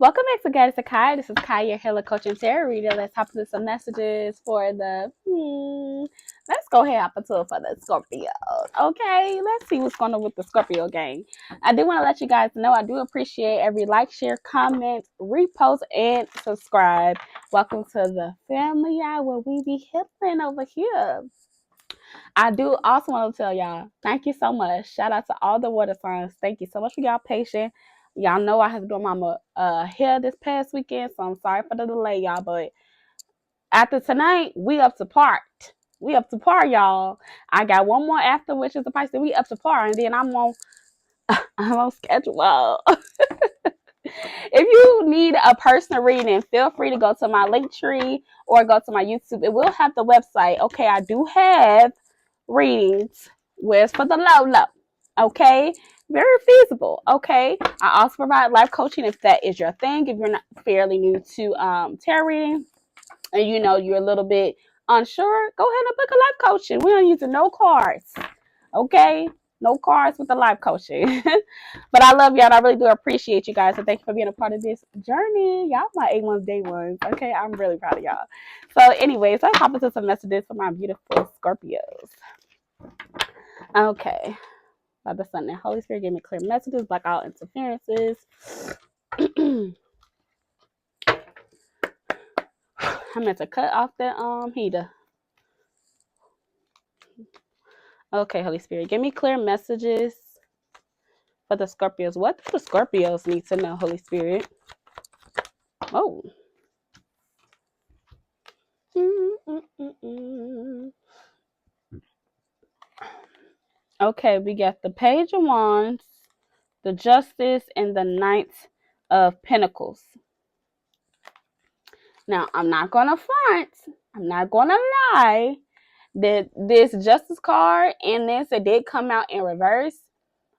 Welcome back to Guidance of Khi. This is Khi, your healer, coach, and tarot reader. Let's hop into some messages for the. Let's go ahead and hop into it for the Scorpio. Okay, let's see what's going on with the Scorpio gang. I do want to let you guys know I do appreciate every like, share, comment, repost, and subscribe. Welcome to the family, y'all, where we be healing over here. I do also want to tell y'all, thank you so much. Shout out to all the water signs. Thank you so much for y'all patience. Y'all know I have done my hair this past weekend, so I'm sorry for the delay, y'all. But after tonight, we up to par. We up to par, y'all. I got one more after, which is the Pisces. We up to par, and then I'm on schedule. If you need a personal reading, feel free to go to my link tree or go to my YouTube. It will have the website. Okay, I do have readings where's for the low. Okay, very feasible. Okay, I also provide life coaching if that is your thing. If you're not fairly new to tarot reading and you know you're a little bit unsure, go ahead and book a life coaching. We don't use no cards. Okay, no cards with the life coaching. But I love y'all and I really do appreciate you guys, and thank you for being a part of this journny. Y'all my A1 day ones. Okay, I'm really proud of y'all. So anyways, let's hop into some messages for my beautiful Scorpios. Okay. By the Sun and Holy Spirit, give me clear messages, block out interferences. I meant to cut off the heater. Okay, Holy Spirit, give me clear messages for the Scorpios. What do the Scorpios need to know, Holy Spirit? Oh. Okay, we got the Page of Wands, the Justice, and the Knight of Pentacles. Now, I'm not going to front. I'm not going to lie. That this Justice card and this, it did come out in reverse.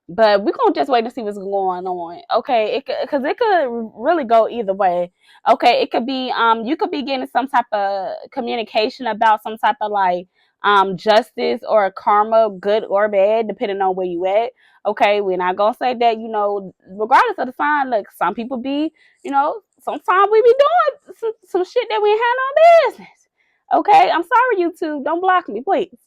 But we're going to just wait to see what's going on. Okay, because it could really go either way. Okay, it could be, you could be getting some type of communication about some type of like justice or karma, good or bad, depending on where you at. Okay, we're not going to say that, you know, regardless of the sign, look, some people be, you know, sometimes we be doing some shit that we had no business. Okay, I'm sorry, YouTube. Don't block me, please.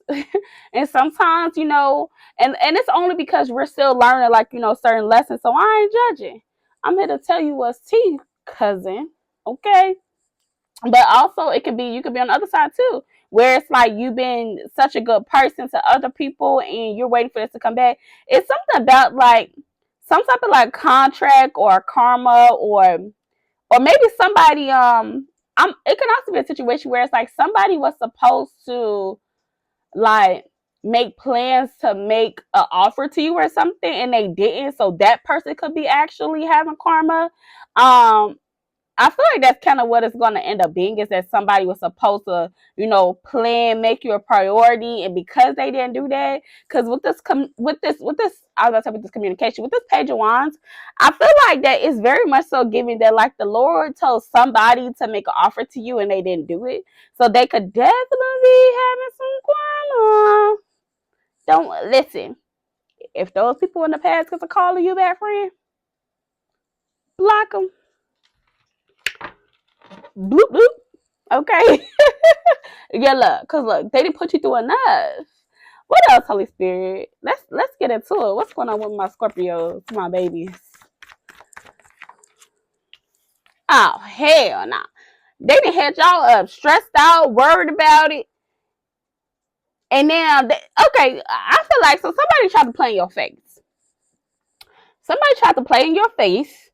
And sometimes, you know, and it's only because we're still learning, like, you know, certain lessons. So I ain't judging. I'm here to tell you what's tea, cousin. Okay. But also it could be, you could be on the other side too, where it's like you've been such a good person to other people and you're waiting for this to come back. It's something about like some type of like contract or karma or maybe somebody it can also be a situation where it's like somebody was supposed to like make plans to make an offer to you or something and they didn't, so that person could be actually having karma. I feel like that's kind of what it's going to end up being, is that somebody was supposed to, you know, plan, make you a priority, and because they didn't do that, because with this, I was about to say with this communication, with this Page of Wands, I feel like that is very much so giving that like the Lord told somebody to make an offer to you and they didn't do it, so they could definitely be having some karma. Don't listen. If those people in the past get a call you back, friend, block them. Bloop bloop. Okay. Yeah, look, cause look, they didn't put you through enough. What else, Holy Spirit? Let's get into it. What's going on with my Scorpios, my babies? Oh hell no! They didn't had y'all up, stressed out, worried about it, and now okay. I feel like so somebody tried to play in your face. Somebody tried to play in your face,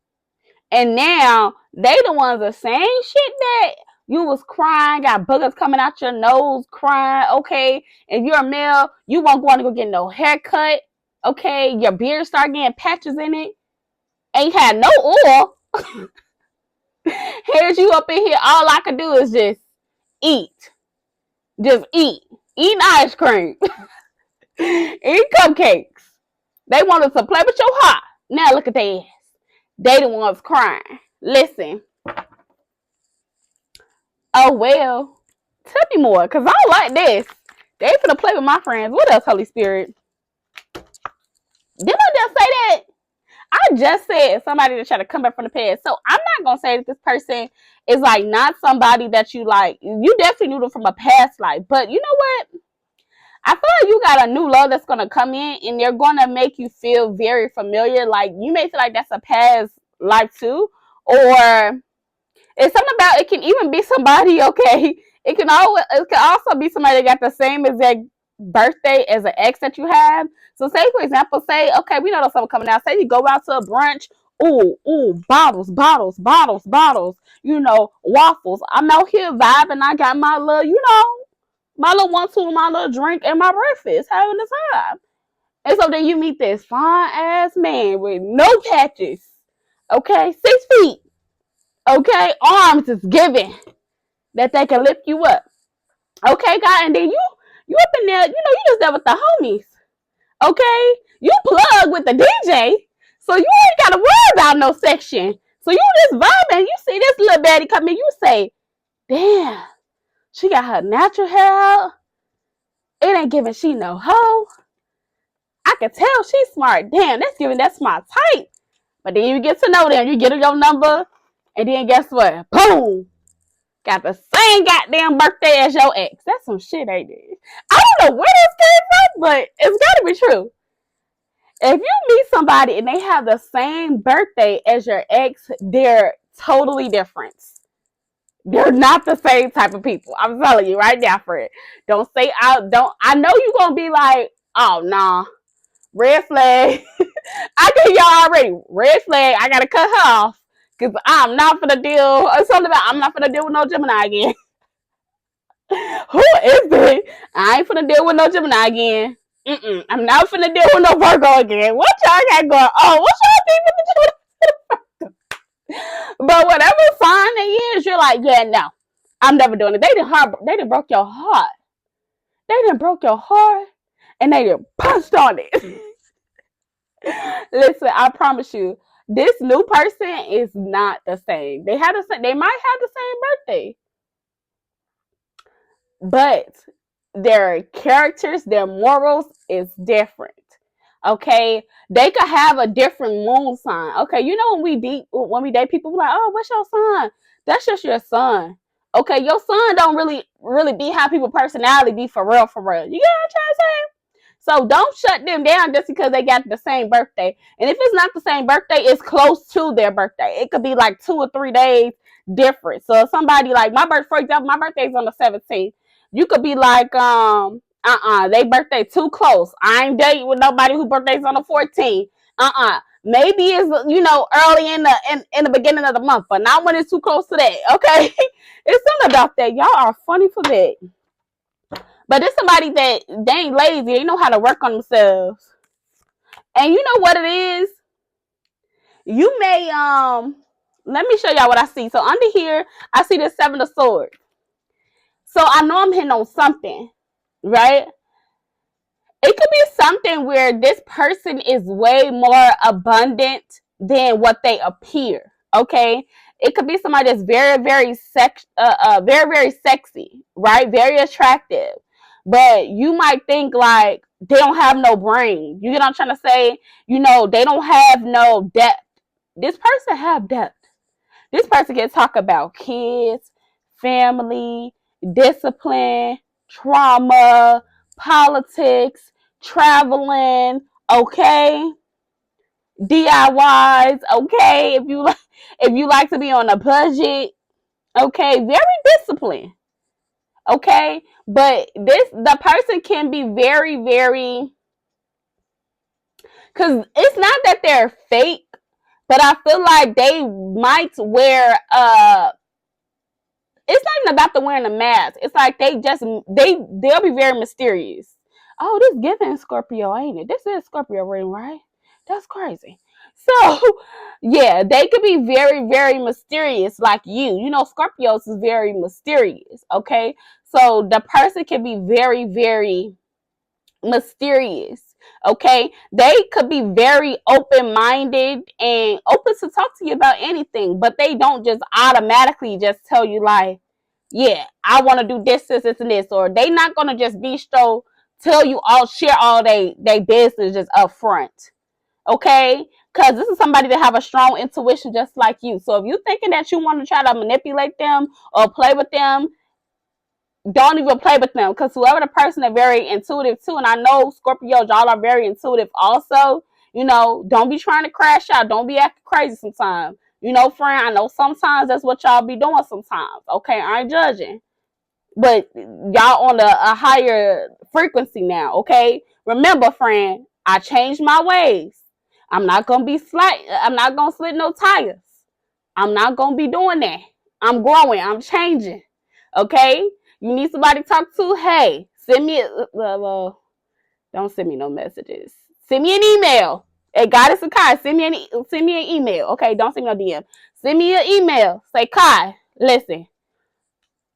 and now they the ones that saying shit that you was crying, got boogers coming out your nose, crying. Okay, if you're a male, you won't want to go get no haircut. Okay, your beard start getting patches in it. Ain't had no oil. Here's you up in here. All I could do is just eat. Just eat. Eating ice cream. Eat cupcakes. They wanted to play with your heart. Now look at their ass. They the ones crying. Listen. Oh, well. Tell me more, because I don't like this. They finna play with my friends. What else, Holy Spirit? Didn't I just say that? I just said somebody to try to come back from the past. So I'm not gonna say that this person is like not somebody that you like. You definitely knew them from a past life, but you know what? I feel like you got a new love that's gonna come in, and they're gonna make you feel very familiar. Like you may feel like that's a past life too, or it's something about it. Can even be somebody. Okay, it can also be somebody that got the same exact birthday as an ex that you have. So say for example, say okay, we know there's someone coming out. Say you go out to a brunch. Ooh, bottles, bottles, bottles, bottles. You know, waffles. I'm out here vibing. I got my little, my little 1-2, my little drink, and my breakfast, having the time. And so then you meet this fine ass man with no patches. Okay, 6 feet. Okay, arms is given that they can lift you up. Okay, guy, and then you up in there, you just there with the homies. Okay, you plug with the DJ, so you ain't gotta worry about no section. So you just vibing. You see this little baddie come in, you say, "Damn, she got her natural hair out. It ain't giving she no hoe. I can tell she's smart. Damn, that's giving that smart type." But then you get to know them, you get your number, and then guess what? Boom! Got the same goddamn birthday as your ex. That's some shit, ain't it? I don't know where this came from, but it's gotta be true. If you meet somebody and they have the same birthday as your ex, they're totally different. They're not the same type of people. I'm telling you right now, Fred. Don't say I know you're gonna be like, oh nah, red flag. I get y'all already. Red flag. I gotta cut her off. Cause I'm not gonna deal. It's something about I'm not gonna deal with no Gemini again. Who is it? I ain't finna deal with no Gemini again. I'm not finna deal with no Virgo again. What y'all got going on? What y'all think with the Gemini? But whatever sign they is, you're like, yeah, no, I'm never doing it. They done broke your heart. They done broke your heart, and they done punched on it. Listen, I promise you, this new person is not the same. They might have the same birthday, but their characters, their morals is different. Okay, they could have a different moon sign. Okay, when we date people, we're like, oh, what's your sign? That's just your son. Okay, your son don't really be how people personality be for real, for real. You get what I'm trying to say? So don't shut them down just because they got the same birthday. And if it's not the same birthday, it's close to their birthday. It could be like 2 or 3 days different. So if somebody like for example, my birthday is on the 17th. You could be like, they birthday too close. I ain't dating with nobody whose birthday's on the 14th. Maybe it's early in the beginning of the month, but not when it's too close to that. Okay, it's something about that. Y'all are funny for that. But it's somebody that they ain't lazy. They know how to work on themselves. And you know what it is? You may let me show y'all what I see. So under here, I see the 7 of Swords. So I know I'm hitting on something, right? It could be something where this person is way more abundant than what they appear. Okay, it could be somebody that's very, very very, very sexy, right? Very attractive, but you might think like they don't have no brain. You get what I'm trying to say? They don't have no depth. This person have depth. This person can talk about kids, family, discipline, trauma, politics, traveling, okay, DIYs, okay, if you like to be on a budget, okay, very disciplined, okay, but the person can be very, very, because it's not that they're fake, but I feel like they might wear it's not even about the wearing a mask. It's like they'll be very mysterious. Oh, this giving Scorpio, ain't it? This is Scorpio ring, right? That's crazy. So, yeah, they could be very, very mysterious like you. Scorpios is very mysterious, okay? So the person can be very, very mysterious, okay? They could be very open-minded and open to talk to you about anything, but they don't just automatically just tell you like, yeah, I want to do this, and this, or they not gonna just tell you share all they business just up front, okay? Because this is somebody that have a strong intuition just like you. So if you're thinking that you want to try to manipulate them or play with them, don't even play with them. Because whoever the person is very intuitive too, and I know Scorpio, y'all are very intuitive also. You know, don't be trying to crash out. Don't be acting crazy sometimes. You know, friend, I know sometimes that's what y'all be doing sometimes. Okay, I ain't judging. But y'all on a higher frequency now, okay? Remember, friend, I changed my ways. I'm not gonna be I'm not gonna slit no tires. I'm not gonna be doing that. I'm growing. I'm changing. Okay? You need somebody to talk to? Hey, send me don't send me no messages. Send me an email. Hey, Goddess of Kai, send me an email. Okay, don't send me no DM. Send me an email. Say, Kai, listen,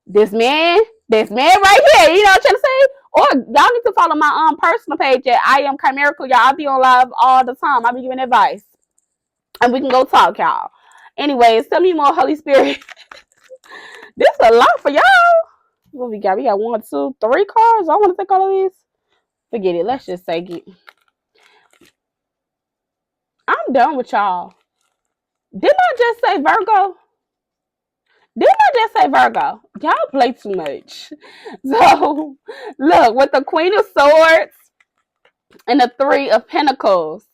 this man right here, you know what I'm trying to say? Or y'all need to follow my personal page at I Am Chimerical. Y'all, I be on live all the time. I be giving advice. And we can go talk, y'all. Anyways, tell me more, Holy Spirit. This is a lot for y'all. What we got? We got 1, 2, 3 cards. I want to take all of these. Forget it. Let's just say it. I'm done with y'all. Didn't I just say Virgo? Didn't I just say Virgo? Y'all play too much. So, look, with the Queen of Swords and the 3 of Pentacles.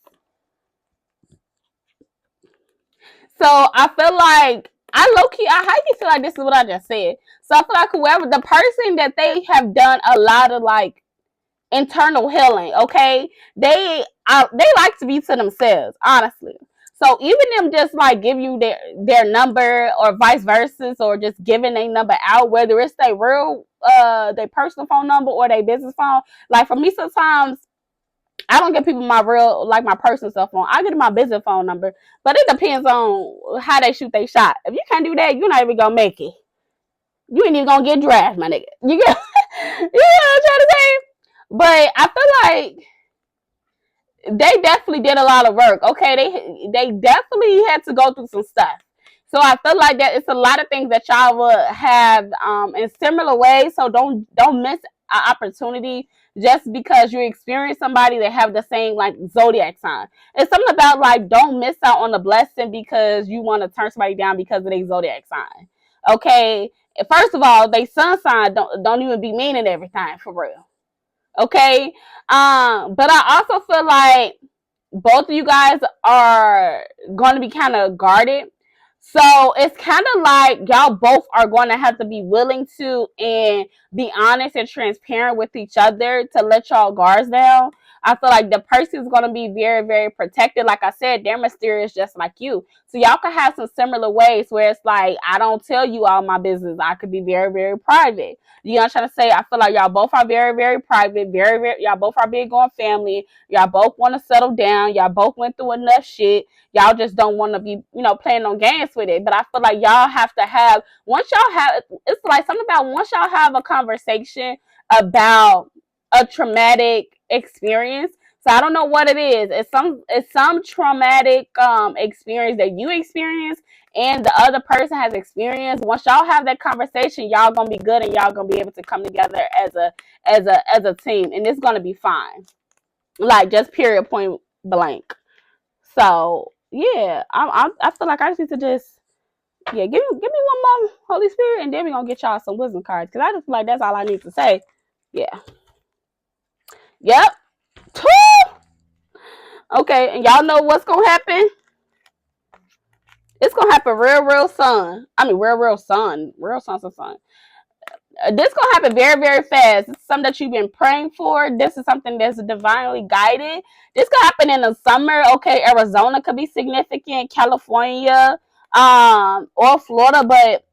So, I feel like, I highly feel like this is what I just said. So, I feel like whoever, the person that they have done a lot of like internal healing, okay? They like to be to themselves, honestly. So even them just like give you their number or vice versa, or just giving a number out, whether it's their real their personal phone number or their business phone. Like for me, sometimes I don't give people my real, like my personal cell phone. I give them my business phone number, but it depends on how they shoot their shot. If you can't do that, you're not even gonna make it. You ain't even gonna get drafted, my nigga. You get, you know what I'm trying to say? But I feel like they definitely did a lot of work. Okay, they definitely had to go through some stuff. So I feel like that it's a lot of things that y'all will have in similar ways. So don't miss an opportunity just because you experience somebody that have the same like zodiac sign. It's something about like don't miss out on the blessing because you want to turn somebody down because of their zodiac sign. Okay, first of all, they sun sign don't even be meaning everything for real. Okay, but I also feel like both of you guys are going to be kind of guarded. So it's kind of like y'all both are going to have to be willing to and be honest and transparent with each other to let y'all guards down. I feel like the person is going to be very, very protected. Like I said, they're mysterious just like you. So y'all can have some similar ways where it's like, I don't tell you all my business. I could be very, very private. You know what I'm trying to say? I feel like y'all both are very, very private. Very, very, y'all both are big on family. Y'all both want to settle down. Y'all both went through enough shit. Y'all just don't want to be, playing on games with it. But I feel like y'all have to have, it's like something about once y'all have a conversation about a traumatic experience. So I don't know what it is. It's some traumatic experience that you experience and the other person has experienced. Once y'all have that conversation, y'all gonna be good and y'all gonna be able to come together as a team, and it's gonna be fine. Like just period, point blank. So yeah, I feel like I just need to just give me one more Holy Spirit, and then we're gonna get y'all some wisdom cards because I just feel like that's all I need to say. Yeah. Yep. Okay, and y'all know what's gonna happen? It's gonna happen real soon. I mean, real soon. This gonna happen very, very fast. It's something that you've been praying for. This is something that's divinely guided. This could happen in the summer. Okay, Arizona could be significant, California, or Florida. But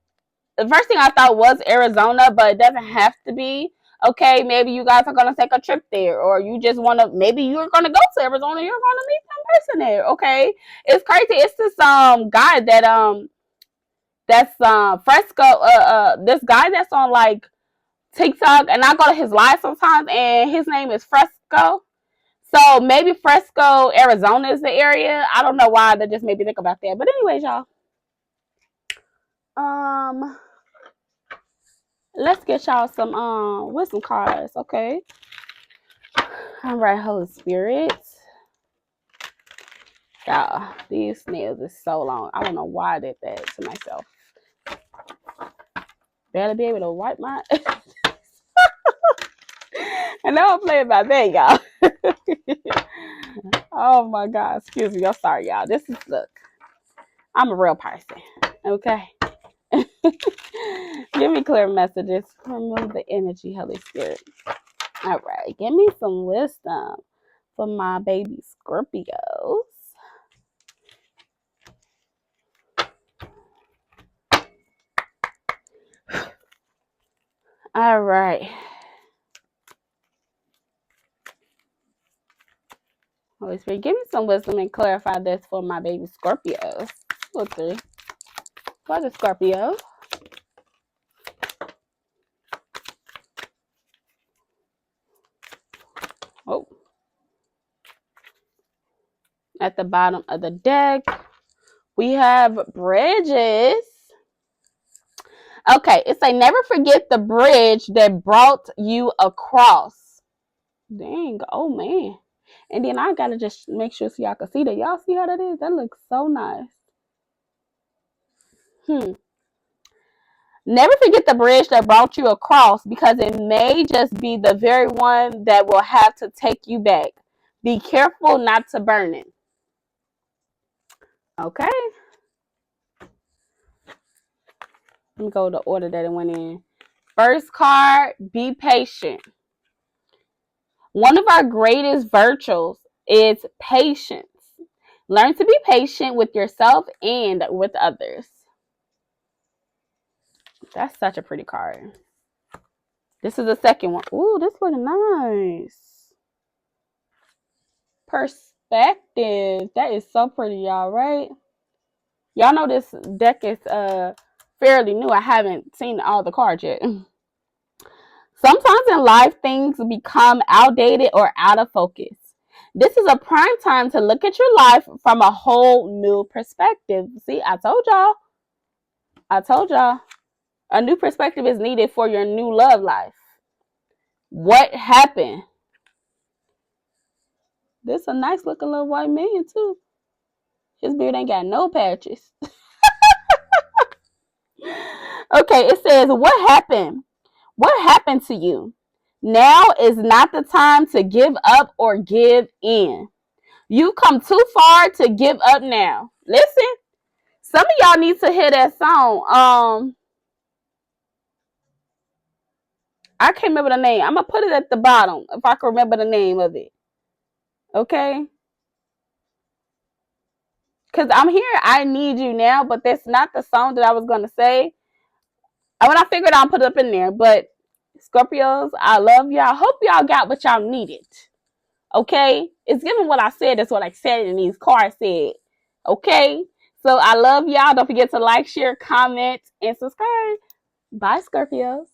the first thing I thought was Arizona, but it doesn't have to be. Okay, maybe you guys are gonna take a trip there, or you just wanna. Maybe you're gonna go to Arizona. You're gonna meet some person there. Okay, it's crazy. It's this guy that that's Fresco. This guy that's on like TikTok, and I go to his live sometimes, and his name is Fresco. So maybe Fresco, Arizona is the area. I don't know why that just made me think about that. But anyways, y'all. Let's get y'all some wisdom cards, okay? All right, Holy Spirit. Y'all, these nails is so long. I don't know why I did that to myself. Barely be able to wipe my... And now I'm playing by that, y'all. Oh my God. Excuse me. I'm sorry, y'all. This is, look, I'm a real person. Okay. Give me clear messages. Remove the energy, Holy Spirit. All right. Give me some wisdom for my baby Scorpios. All right. Holy Spirit, give me some wisdom and clarify this for my baby Scorpios. 2 or 3. For the Scorpio. Oh. At the bottom of the deck, we have bridges. Okay, it's like never forget the bridge that brought you across. Dang, oh man. And then I gotta just make sure so y'all can see that. Y'all see how that is? That looks so nice. Never forget the bridge that brought you across, because it may just be the very one that will have to take you back. Be careful not to burn it. Okay. Let me go to the order that it went in. First card, be patient. One of our greatest virtues is patience. Learn to be patient with yourself and with others. That's such a pretty card. This is the second one. Ooh, this looks nice. Perspective. That is so pretty, y'all, right? Y'all know this deck is fairly new. I haven't seen all the cards yet. Sometimes in life, things become outdated or out of focus. This is a prime time to look at your life from a whole new perspective. See, I told y'all. A new perspective is needed for your new love life. What happened? This a nice looking little white man too. His beard ain't got no patches. Okay, it says, what happened? What happened to you? Now is not the time to give up or give in. You come too far to give up now. Listen, some of y'all need to hear that song. I can't remember the name. I'm going to put it at the bottom if I can remember the name of it. Okay? Because I'm here, I need you now, but that's not the song that I was going to say. And when I figured out, I'll put it up in there. But Scorpios, I love y'all. Hope y'all got what y'all needed. Okay? It's given what I said. That's what I said and these cards said. Okay? So I love y'all. Don't forget to like, share, comment, and subscribe. Bye, Scorpios.